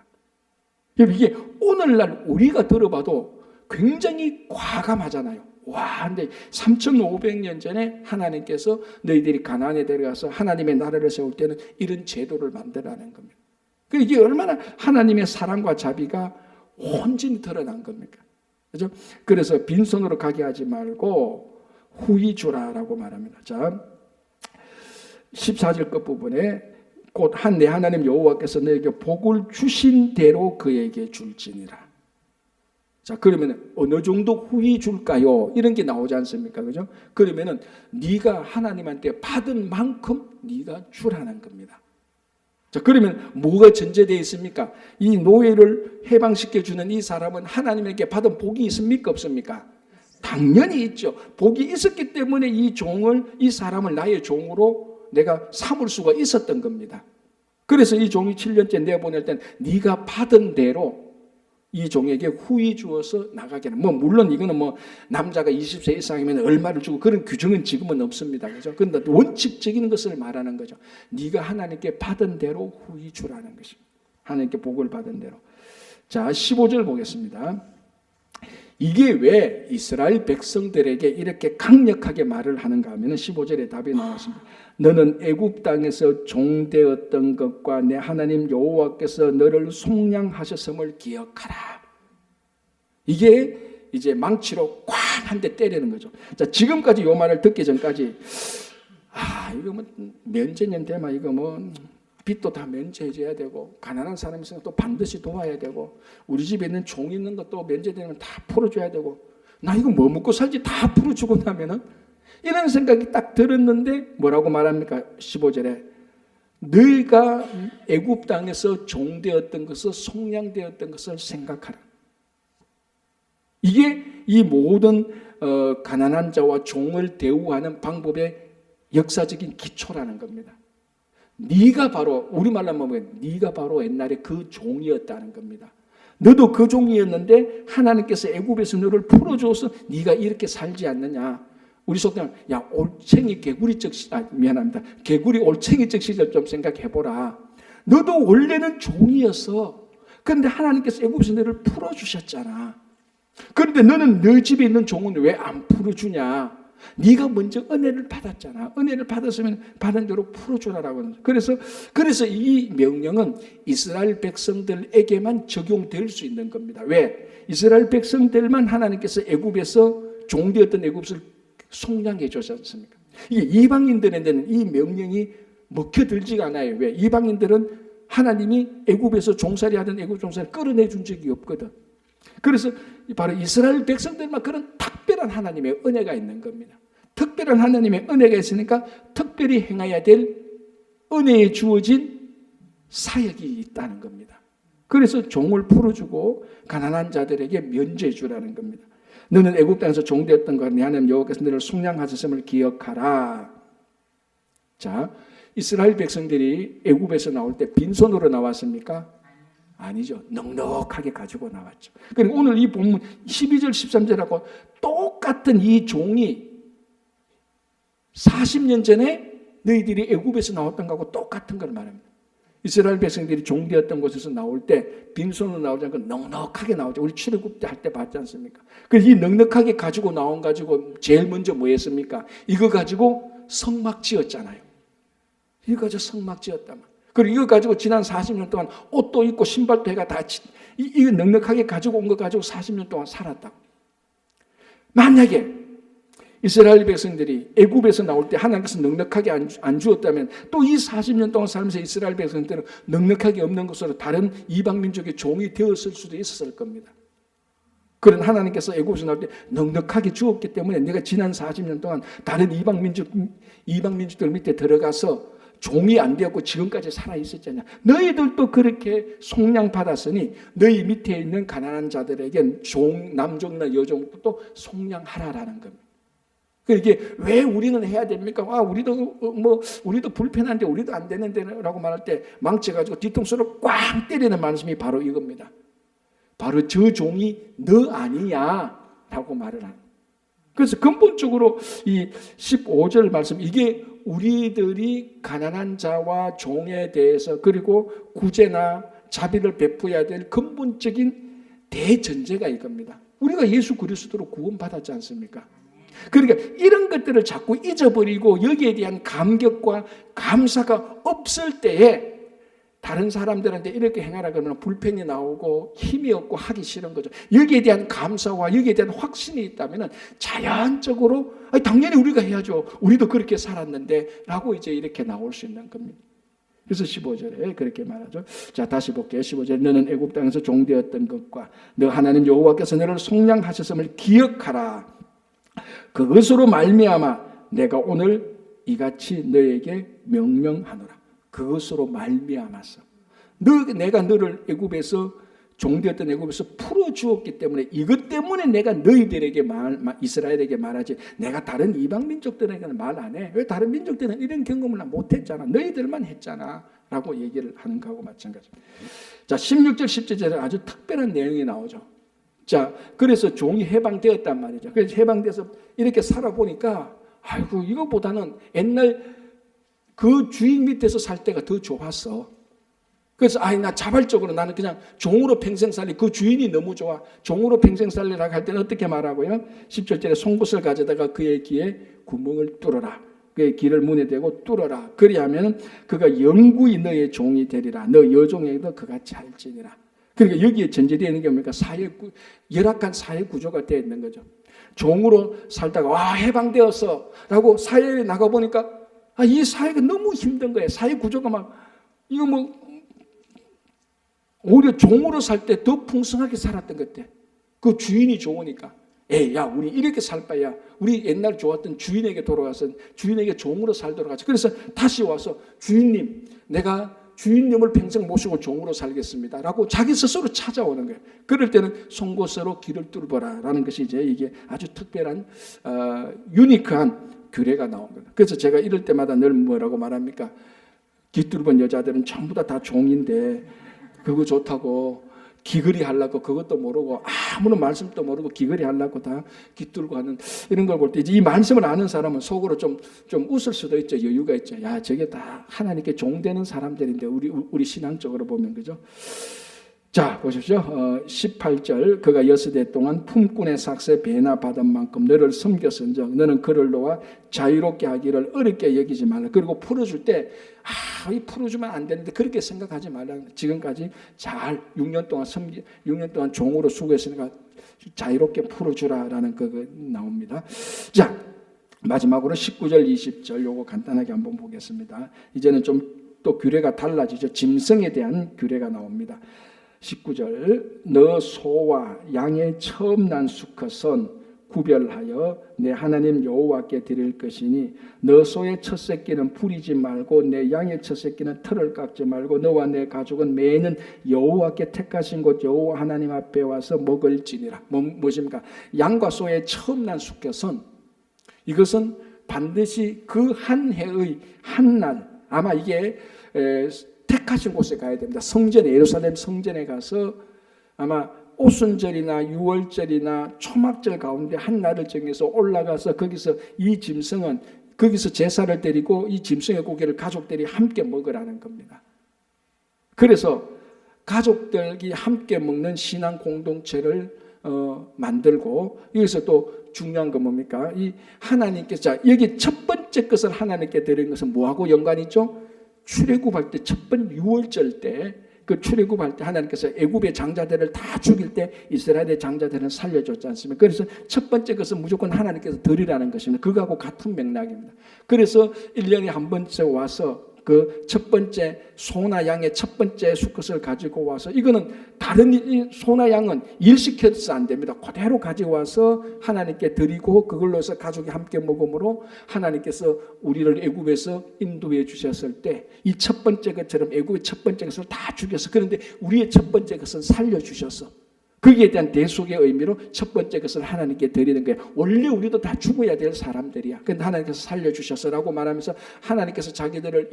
이게 오늘날 우리가 들어봐도 굉장히 과감하잖아요. 와, 근데 3,500년 전에 하나님께서 너희들이 가나안에 데려가서 하나님의 나라를 세울 때는 이런 제도를 만들라는 겁니다. 이게 얼마나 하나님의 사랑과 자비가 온전히 드러난 겁니까? 그죠? 그래서 빈손으로 가게 하지 말고 후히 주라라고 말합니다. 자, 14절 끝부분에 곧 내 하나님 여호와께서 너에게 복을 주신 대로 그에게 줄지니라. 자, 그러면 어느 정도 후히 줄까요? 이런 게 나오지 않습니까? 그죠? 그러면은 네가 하나님한테 받은 만큼 네가 주라는 겁니다. 자, 그러면 뭐가 전제되어 있습니까? 이 노예를 해방시켜 주는 이 사람은 하나님에게 받은 복이 있습니까? 없습니까? 당연히 있죠. 복이 있었기 때문에 이 사람을 나의 종으로 내가 삼을 수가 있었던 겁니다. 그래서 이 종이 7년째 내보낼 때는 네가 받은 대로 이 종에게 후히 주어서 나가게 하는. 물론 이거는 남자가 20세 이상이면 얼마를 주고 그런 규정은 지금은 없습니다. 그죠? 그런데 원칙적인 것을 말하는 거죠. 네가 하나님께 받은 대로 후히 주라는 것입니다. 하나님께 복을 받은 대로. 자, 15절 보겠습니다. 이게 왜 이스라엘 백성들에게 이렇게 강력하게 말을 하는가 하면 15절에 답이 나왔습니다. 너는 애굽 땅에서 종되었던 것과 내 하나님 여호와께서 너를 속량하셨음을 기억하라. 이게 이제 망치로 꽉 한 대 때리는 거죠. 자, 지금까지 이 말을 듣기 전까지 이거 면제년 되면 이거 빚도 다 면제해줘야 되고 가난한 사람이 있으면 또 반드시 도와야 되고 우리 집에 있는 종 있는 것도 면제되면 다 풀어줘야 되고 나 이거 뭐 먹고 살지 다 풀어주고 나면은 이런 생각이 딱 들었는데 뭐라고 말합니까? 15절에 너희가 애굽 땅에서 종되었던 것을 속량되었던 것을 생각하라. 이게 이 모든 가난한 자와 종을 대우하는 방법의 역사적인 기초라는 겁니다. 네가 바로 우리말로 하면 네가 바로 옛날에 그 종이었다는 겁니다. 너도 그 종이었는데 하나님께서 애굽에서 너를 풀어줘서 네가 이렇게 살지 않느냐. 우리 속담 올챙이 개구리적 개구리 올챙이적 시절 좀 생각해보라. 너도 원래는 종이었어. 그런데 하나님께서 애굽에서 너를 풀어주셨잖아. 그런데 너는 너 집에 있는 종은 왜 안 풀어주냐. 네가 먼저 은혜를 받았잖아. 은혜를 받았으면 받은 대로 풀어주라라고 하는 거예요. 그래서 이 명령은 이스라엘 백성들에게만 적용될 수 있는 겁니다. 왜? 이스라엘 백성들만 하나님께서 애굽에서 종되었던 애굽을 속량해 주지 않습니까? 이게 이방인들한테는 이 명령이 먹혀들지가 않아요. 왜? 이방인들은 하나님이 애굽에서 종살이 하던 애굽 종살이 끌어내 준 적이 없거든. 그래서 바로 이스라엘 백성들만 그런 특별한 하나님의 은혜가 있는 겁니다. 특별한 하나님의 은혜가 있으니까 특별히 행해야 될 은혜에 주어진 사역이 있다는 겁니다. 그래서 종을 풀어주고 가난한 자들에게 면제해 주라는 겁니다. 너는 애굽 땅에서 종되었던 것 내 하나님 여호와께서 너를 속량하셨음을 기억하라. 자, 이스라엘 백성들이 애굽에서 나올 때 빈손으로 나왔습니까? 아니죠. 넉넉하게 가지고 나왔죠. 그러니까 오늘 이 본문 12절 13절하고 똑같은 이 종이 40년 전에 너희들이 애굽에서 나왔던 것하고 똑같은 걸 말합니다. 이스라엘 백성들이 종되었던 곳에서 나올 때 빈손으로 나오지 않고 넉넉하게 나오죠. 우리 출애굽 때 할 때 봤지 않습니까? 그래서 이 넉넉하게 가지고 나온 가지고 제일 먼저 뭐 했습니까? 이거 가지고 성막 지었잖아요. 이거 가지고 성막 지었단 말이에요. 그리고 이거 가지고 지난 40년 동안 옷도 입고 신발도 해가 다 이거 넉넉하게 가지고 온 거 가지고 40년 동안 살았다고. 만약에 이스라엘 백성들이 애굽에서 나올 때 하나님께서 넉넉하게 안 주었다면 또 이 40년 동안 살면서 이스라엘 백성들은 넉넉하게 없는 것으로 다른 이방 민족의 종이 되었을 수도 있었을 겁니다. 그런 하나님께서 애굽에서 나올 때 넉넉하게 주었기 때문에 내가 지난 40년 동안 다른 이방 민족들 밑에 들어가서 종이 안 되었고 지금까지 살아 있었잖냐. 너희들도 그렇게 속량 받았으니 너희 밑에 있는 가난한 자들에겐 남종이나 여종도 속량하라라는 겁니다. 이게 왜 우리는 해야 됩니까? 우리도 불편한데 우리도 안 되는데라고 말할 때 망쳐가지고 뒤통수를 꽝 때리는 말씀이 바로 이겁니다. 바로 저 종이 너 아니야라고 말을 하는. 그래서 근본적으로 이 15절 말씀, 이게 우리들이 가난한 자와 종에 대해서 그리고 구제나 자비를 베풀어야 될 근본적인 대전제가 이겁니다. 우리가 예수 그리스도로 구원받았지 않습니까? 그러니까 이런 것들을 자꾸 잊어버리고 여기에 대한 감격과 감사가 없을 때에 다른 사람들한테 이렇게 행하라 그러면 불평이 나오고 힘이 없고 하기 싫은 거죠. 여기에 대한 감사와 여기에 대한 확신이 있다면 자연적으로 당연히 우리가 해야죠. 우리도 그렇게 살았는데 라고 이제 이렇게 나올 수 있는 겁니다. 그래서 15절에 그렇게 말하죠. 자, 다시 볼게요. 15절에 너는 애굽 땅에서 종되었던 것과 너 하나님 여호와께서 너를 속량하셨음을 기억하라. 그것으로 말미암아 내가 오늘 이같이 너에게 명령하노라. 그것으로 말미암아서 내가 너를 애굽에서 종되었던 애굽에서 풀어주었기 때문에 이것 때문에 내가 너희들에게 이스라엘에게 말하지 내가 다른 이방 민족들에게는 말 안 해. 왜 다른 민족들은 이런 경험을 못했잖아. 너희들만 했잖아 라고 얘기를 하는 거하고 마찬가지입니다. 자, 16절 17절에 아주 특별한 내용이 나오죠. 자, 그래서 종이 해방되었단 말이죠. 그래서 해방돼서 이렇게 살아보니까 아이고 이거보다는 옛날 그 주인 밑에서 살 때가 더 좋았어. 그래서 나 자발적으로 나는 그냥 종으로 평생 살리, 그 주인이 너무 좋아. 종으로 평생 살리라고 할 때는 어떻게 말하고요? 17절에 송곳을 가져다가 그의 귀에 구멍을 뚫어라. 그의 귀를 문에 대고 뚫어라. 그리하면 그가 영구히 너의 종이 되리라. 너 여종에게도 그가 잘지니라. 그러니까 여기에 전제되어 있는 게 뭡니까? 열악한 사회 구조가 되어 있는 거죠. 종으로 살다가 해방되었어 라고 사회에 나가보니까 이 사회가 너무 힘든 거예요. 사회 구조가 오히려 종으로 살 때 더 풍성하게 살았던 것 같아. 그 주인이 좋으니까. 우리 이렇게 살 바야. 우리 옛날 좋았던 주인에게 돌아가서 주인에게 종으로 살도록 하자. 그래서 다시 와서 주인님, 내가 주인님을 평생 모시고 종으로 살겠습니다. 라고 자기 스스로 찾아오는 거예요. 그럴 때는 송곳으로 귀를 뚫어라 라는 것이 이제 이게 아주 특별한, 유니크한 규례가 나온 거예요. 그래서 제가 이럴 때마다 늘 뭐라고 말합니까? 귀 뚫은 여자들은 전부 다 종인데 그거 좋다고 귀걸이 하려고 그것도 모르고 아무런 말씀도 모르고 귀걸이 하려고 다 귀 뚫고 하는 이런 걸 볼 때 이 말씀을 아는 사람은 속으로 좀 웃을 수도 있죠. 여유가 있죠. 저게 다 하나님께 종되는 사람들인데 우리 신앙적으로 보면 그죠? 자, 보십시오. 18절 그가 6대 동안 품꾼의 삭새 배나 받은 만큼 너를 섬겼은즉 너는 그를 놓아 자유롭게 하기를 어렵게 여기지 말라. 그리고 풀어줄 때 이 풀어주면 안 되는데 그렇게 생각하지 말라. 지금까지 잘 6년 동안 종으로 수고했으니까 자유롭게 풀어주라라는 그거 나옵니다. 자, 마지막으로 19절 20절 요거 간단하게 한번 보겠습니다. 이제는 좀 또 규례가 달라지죠. 짐승에 대한 규례가 나옵니다. 19절 너 소와 양의 처음 난 수컷은 구별하여 내 하나님 여호와께 드릴 것이니 너 소의 첫 새끼는 부리지 말고 내 양의 첫 새끼는 털을 깎지 말고 너와 내 가족은 매년 여호와께 택하신 곳 여호와 하나님 앞에 와서 먹을지니라. 무엇입니까? 양과 소의 처음 난 수컷은 이것은 반드시 그 한 해의 한 날 아마 이게 택하신 곳에 가야 됩니다. 성전에 예루살렘 성전에 가서 아마 오순절이나 유월절이나 초막절 가운데 한 날을 정해서 올라가서 거기서 이 짐승은 거기서 제사를 드리고 이 짐승의 고기를 가족들이 함께 먹으라는 겁니다. 그래서 가족들이 함께 먹는 신앙 공동체를 만들고 여기서 또 중요한 건 뭡니까? 이 하나님께서 여기 첫 번째 것을 하나님께 드린 것은 뭐하고 연관이 있죠? 출애굽할 때 첫 번 유월절 때 그 출애굽할 때 하나님께서 애굽의 장자들을 다 죽일 때 이스라엘의 장자들은 살려줬지 않습니까? 그래서 첫 번째 것은 무조건 하나님께서 드리라는 것입니다. 그거하고 같은 맥락입니다. 그래서 1년에 한 번씩 와서 그 첫 번째 소나 양의 첫 번째 수컷을 가지고 와서, 이거는 다른 소나 양은 일시켜서 안 됩니다. 그대로 가지고 와서 하나님께 드리고 그걸로 해서 가족이 함께 먹음으로 하나님께서 우리를 애굽에서 인도해 주셨을 때 이 첫 번째 것처럼 애굽의 첫 번째 것을 다 죽여서, 그런데 우리의 첫 번째 것은 살려주셔서 거기에 대한 대속의 의미로 첫 번째 것을 하나님께 드리는 거예요. 원래 우리도 다 죽어야 될 사람들이야. 그런데 하나님께서 살려주셔서라고 말하면서 하나님께서 자기들을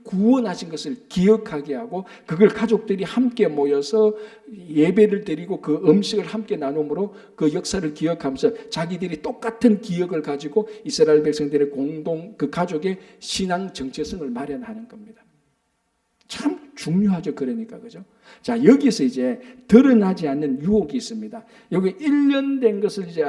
구원하신 것을 기억하게 하고 그걸 가족들이 함께 모여서 예배를 드리고 그 음식을 함께 나눔으로 그 역사를 기억하면서 자기들이 똑같은 기억을 가지고 이스라엘 백성들의 공동 그 가족의 신앙 정체성을 마련하는 겁니다. 참 중요하죠. 그러니까 그죠? 자, 여기서 이제 드러나지 않는 유혹이 있습니다. 여기 1년 된 것을 이제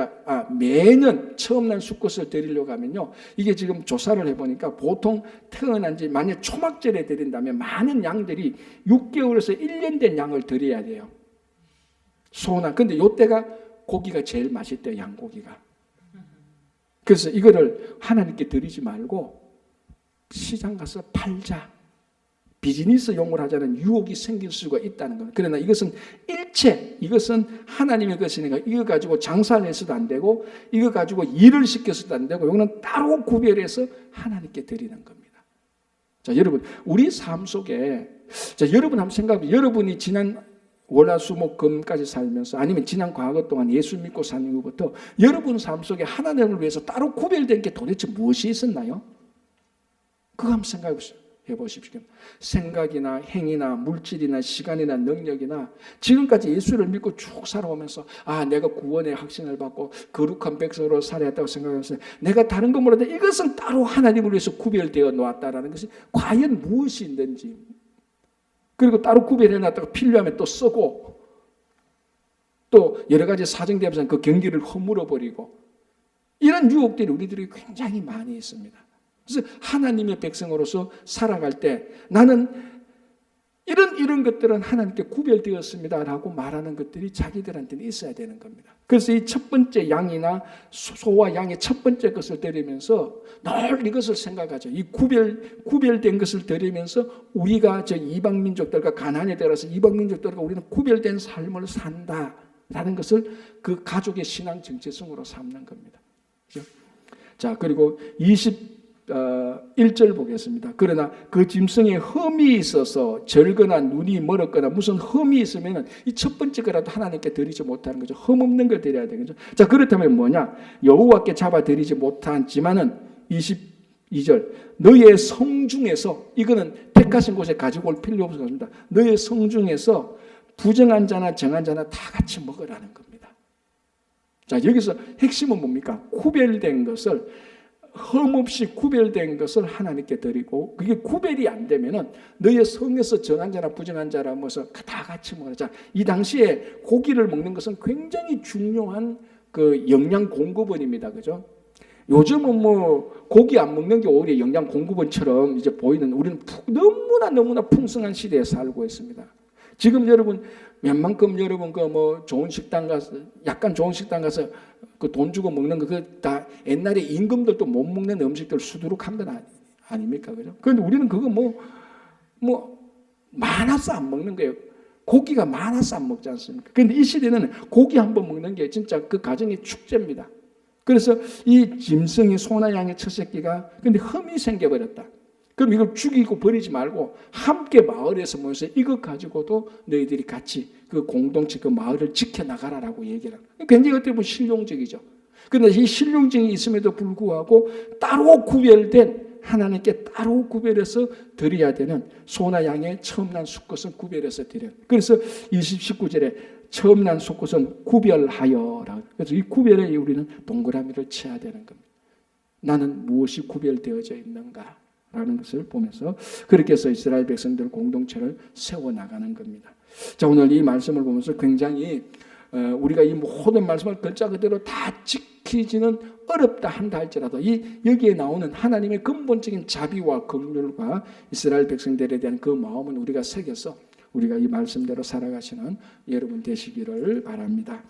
매년 처음 난 수컷을 드리려고 하면요, 이게 지금 조사를 해보니까 보통 태어난 지 만약 초막절에 드린다면 많은 양들이 6개월에서 1년 된 양을 드려야 돼요. 소나. 근데 요때가 고기가 제일 맛있대요. 양고기가. 그래서 이거를 하나님께 드리지 말고 시장 가서 팔자, 비즈니스 용을 하자는 유혹이 생길 수가 있다는 겁니다. 그러나 이것은 일체, 이것은 하나님의 것이니까 이거 가지고 장사를 해서도 안 되고 이거 가지고 일을 시켜서도 안 되고 이거는 따로 구별해서 하나님께 드리는 겁니다. 자, 여러분, 우리 삶 속에, 자, 여러분 한번 생각해, 여러분이 지난 월화수목금까지 살면서 아니면 지난 과거 동안 예수 믿고 산 이후부터 여러분 삶 속에 하나님을 위해서 따로 구별된 게 도대체 무엇이 있었나요? 그거 한번 생각해 보세요. 해보십시오. 생각이나 행위나 물질이나 시간이나 능력이나 지금까지 예수를 믿고 쭉 살아오면서 내가 구원의 확신을 받고 거룩한 백성으로 살아야 했다고 생각하면서 내가 다른 거 몰라도 이것은 따로 하나님을 위해서 구별되어 놓았다라는 것이 과연 무엇이 있는지, 그리고 따로 구별해 놨다가 필요하면 또 쓰고 또 여러 가지 사정되면서 그 경기를 허물어 버리고, 이런 유혹들이 우리들이 굉장히 많이 있습니다. 그래서 하나님의 백성으로서 살아갈 때 나는 이런 것들은 하나님께 구별되었습니다라고 말하는 것들이 자기들한테는 있어야 되는 겁니다. 그래서 이 첫 번째 양이나 소와 양의 첫 번째 것을 드리면서 늘 이것을 생각하죠. 이 구별된 것을 드리면서 우리가 저 이방 민족들과 가나안에 들어서 이방 민족들과 우리는 구별된 삶을 산다라는 것을 그 가족의 신앙 정체성으로 삼는 겁니다. 그렇죠? 자, 그리고 1절 보겠습니다. 그러나 그 짐승에 흠이 있어서 절거나 눈이 멀었거나 무슨 흠이 있으면 이 첫 번째 거라도 하나님께 드리지 못하는 거죠. 흠 없는 걸 드려야 되겠죠. 자, 그렇다면 뭐냐? 여호와께 잡아 드리지 못하지만은 22절 너의 성 중에서, 이거는 택하신 곳에 가지고 올 필요 없습니다. 너의 성 중에서 부정한 자나 정한 자나 다 같이 먹으라는 겁니다. 자, 여기서 핵심은 뭡니까? 구별된 것을, 흠없이 구별된 것을 하나님께 드리고, 그게 구별이 안 되면은 너의 성에서 정한 자나 부정한 자라 뭐서 다 같이 먹으라. 자, 이 당시에 고기를 먹는 것은 굉장히 중요한 그 영양 공급원입니다. 그죠? 요즘은 뭐 고기 안 먹는 게 오히려 영양 공급원처럼 이제 보이는, 우리는 너무나 풍성한 시대에 살고 있습니다. 지금 여러분 웬만큼 여러분 그 뭐 좋은 식당 가서, 약간 좋은 식당 가서 그 돈 주고 먹는 거, 그 다 옛날에 임금들도 못 먹는 음식들 수두룩 한 건 아닙니까? 그죠? 그런데 우리는 그거 뭐 많아서 안 먹는 거예요. 고기가 많아서 안 먹지 않습니까? 그런데 이 시대는 고기 한 번 먹는 게 진짜 그 가정의 축제입니다. 그래서 이 짐승이 소나 양의 첫 새끼가 근데 흠이 생겨버렸다. 그럼 이걸 죽이고 버리지 말고 함께 마을에서 모여서 이것 가지고도 너희들이 같이 그 공동체 그 마을을 지켜나가라라고 얘기를 합니다. 굉장히 어떻게 보면 실용적이죠. 그런데 이 실용적이 있음에도 불구하고 따로 구별된, 하나님께 따로 구별해서 드려야 되는 소나 양의 처음 난 수컷은 구별해서 드려요. 그래서 19절에 처음 난 수컷은 구별하여라. 그래서 이 구별에 우리는 동그라미를 쳐야 되는 겁니다. 나는 무엇이 구별되어져 있는가? 라는 것을 보면서 그렇게 해서 이스라엘 백성들 공동체를 세워나가는 겁니다. 자, 오늘 이 말씀을 보면서 굉장히 우리가 이 모든 말씀을 글자 그대로 다 지키지는 어렵다 한다 할지라도 여기에 나오는 하나님의 근본적인 자비와 긍휼과 이스라엘 백성들에 대한 그 마음은 우리가 새겨서 우리가 이 말씀대로 살아가시는 여러분 되시기를 바랍니다.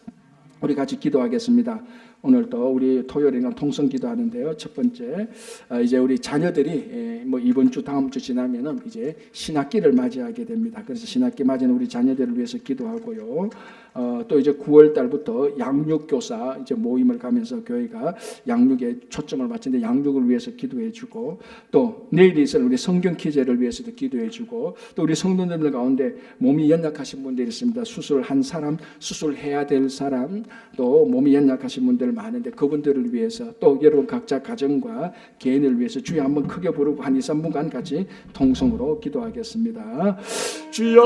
우리 같이 기도하겠습니다. 오늘 또 우리 토요일에는 통성 기도하는데요. 첫 번째, 이제 우리 자녀들이 뭐 이번 주 다음 주 지나면은 이제 신학기를 맞이하게 됩니다. 그래서 신학기 맞이는 우리 자녀들을 위해서 기도하고요. 또 이제 9월 달부터 양육교사 이제 모임을 가면서 교회가 양육에 초점을 맞추는데 양육을 위해서 기도해주고, 또 내일 있을 우리 성경 퀴즈를 위해서도 기도해주고, 또 우리 성도님들 가운데 몸이 연약하신 분들이 있습니다. 수술한 사람, 수술해야 될 사람, 또 몸이 연약하신 분들 많은데 그분들을 위해서, 또 여러분 각자 가정과 개인을 위해서 주여 한번 크게 부르고 한 2, 3분간 같이 통성으로 기도하겠습니다. 주여,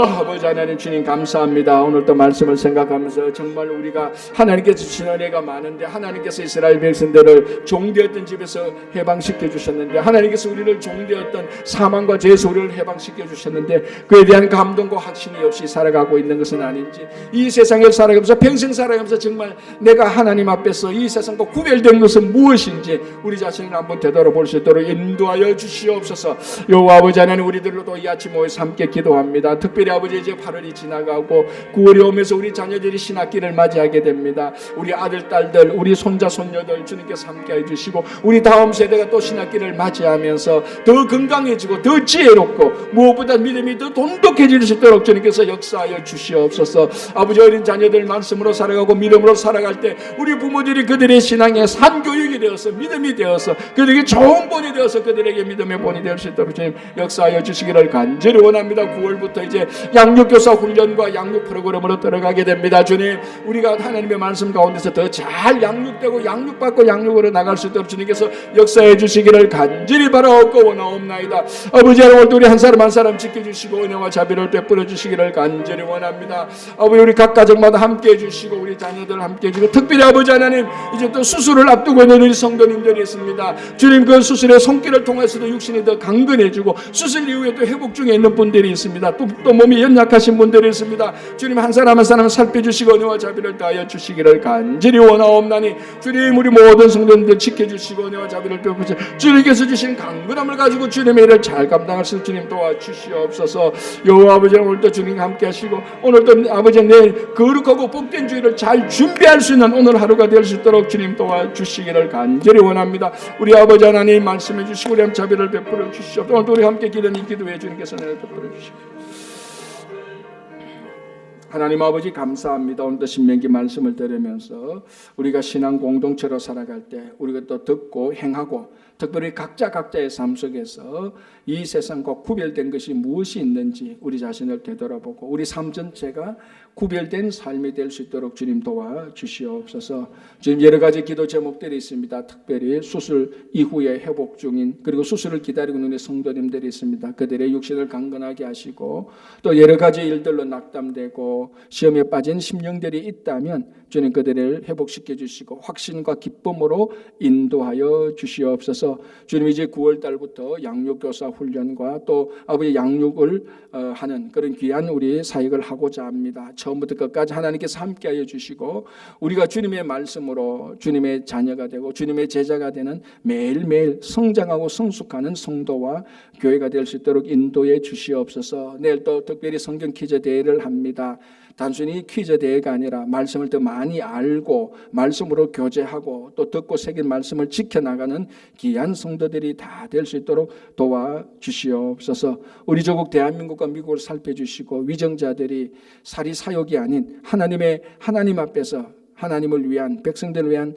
아버지 하나님 주님 감사합니다. 오늘도 말씀을 생각하면서 정말 우리가 하나님께서 주신 은혜가 많은데, 하나님께서 이스라엘 백성들을 종되었던 집에서 해방시켜 주셨는데, 하나님께서 우리를 종되었던 사망과 죄에서 우리를 해방시켜 주셨는데, 그에 대한 감동과 확신이 없이 살아가고 있는 것은 아닌지, 이 세상을 살아가면서 평생 살아가면서 정말 내가 하나님 앞에서 이 세상과 구별된 것은 무엇인지 우리 자신을 한번 되돌아볼 수 있도록 인도하여 주시옵소서. 여호와 아버지 하나님, 우리들로도 이 아침 모여서 함께 기도합니다. 특별히 아버지, 이제 8월이 지나가고 9월이 오면서 우리 자녀들이 신학기를 맞이하게 됩니다. 우리 아들, 딸들, 우리 손자, 손녀들 주님께서 함께해 주시고, 우리 다음 세대가 또 신학기를 맞이하면서 더 건강해지고 더 지혜롭고 무엇보다 믿음이 더 돈독해질 수 있도록 주님께서 역사하여 주시옵소서. 아버지, 어린 자녀들 말씀으로 살아가고 믿음으로 살아갈 때 우리 부모들이 그들의 신앙의 산교육이 되어서 믿음이 되어서 그들에게 좋은 본이 되어서 그들에게 믿음의 본이 될 수 있도록 주님 역사하여 주시기를 간절히 원합니다. 9월부터 이제 양육교사 훈련과 양육 프로그램으로 들어가게 됩니다. 주님, 우리가 하나님의 말씀 가운데서 더 잘 양육되고 양육받고 양육으로 나갈 수 있도록 주님께서 역사해 주시기를 간절히 바라옵고 원하옵나이다. 아버지 하나님, 오늘도 우리 한 사람 한 사람 지켜주시고 은혜와 자비를 베풀어 주시기를 간절히 원합니다. 아버지, 우리 각 가정마다 함께해 주시고 우리 자녀들 함께해 주시고, 특별히 아버지 하나님, 이제 또 수술을 앞두고 있는 우리 성도님들이 있습니다. 주님, 그 수술의 손길을 통해서도 육신이 더 강건해지고 수술 이후에 또 회복 중에 있는 분들이 있습니다. 또 몸이 연약하신 분들이 있습니다. 주님, 한 사람 한 사람 살펴주시고 은혜와 자비를 다하여 주시기를 간절히 원하옵나니, 주님, 우리 모든 성도님들 지켜주시고 은혜와 자비를 베푸시고 주님께서 주신 강건함을 가지고 주님의 일을 잘 감당할 수 있도록 주님 도와주시옵소서. 여호와 아버지, 오늘도 주님 함께 하시고 오늘도 아버지 내일 거룩하고 복된 주일을 잘 준비할 수 있는 오늘 하루가 될 수 있도록 주님 도와주시기를 간절히 원합니다. 우리 아버지 하나님 말씀해 주시고 우리 자비를 베풀어 주시옵소서. 오늘도 우리 함께 기도하는 기도해 주님께서 은혜를 베풀어 주시옵소서. 하나님 아버지 감사합니다. 오늘도 신명기 말씀을 들으면서 우리가 신앙 공동체로 살아갈 때 우리가 또 듣고 행하고, 특별히 각자의 삶 속에서 이 세상과 구별된 것이 무엇이 있는지 우리 자신을 되돌아보고 우리 삶 전체가 구별된 삶이 될 수 있도록 주님 도와주시옵소서. 지금 여러 가지 기도 제목들이 있습니다. 특별히 수술 이후에 회복 중인, 그리고 수술을 기다리고 있는 성도님들이 있습니다. 그들의 육신을 강건하게 하시고, 또 여러 가지 일들로 낙담되고 시험에 빠진 심령들이 있다면 주님 그들을 회복시켜 주시고 확신과 기쁨으로 인도하여 주시옵소서. 주님, 이제 9월 달부터 양육교사 훈련과 또 아버지 양육을 하는 그런 귀한 우리 사역을 하고자 합니다. 처음부터 끝까지 하나님께서 함께하여 주시고 우리가 주님의 말씀으로 주님의 자녀가 되고 주님의 제자가 되는 매일매일 성장하고 성숙하는 성도와 교회가 될 수 있도록 인도해 주시옵소서. 내일 또 특별히 성경 퀴즈 대회를 합니다. 단순히 퀴즈 대회가 아니라 말씀을 더 많이 알고 말씀으로 교제하고 또 듣고 새긴 말씀을 지켜나가는 귀한 성도들이 다 될 수 있도록 도와주시옵소서. 우리 조국 대한민국과 미국을 살펴주시고 위정자들이 사리사욕이 아닌 하나님 앞에서 하나님을 위한, 백성들을 위한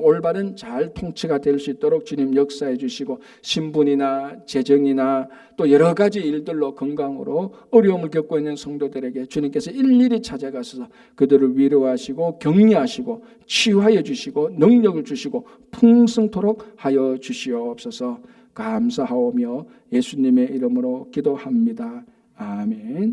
올바른 잘 통치가 될 수 있도록 주님 역사해 주시고, 신분이나 재정이나 또 여러 가지 일들로 건강으로 어려움을 겪고 있는 성도들에게 주님께서 일일이 찾아가서 그들을 위로하시고 격려하시고 치유하여 주시고 능력을 주시고 풍성토록 하여 주시옵소서. 감사하오며 예수님의 이름으로 기도합니다. 아멘.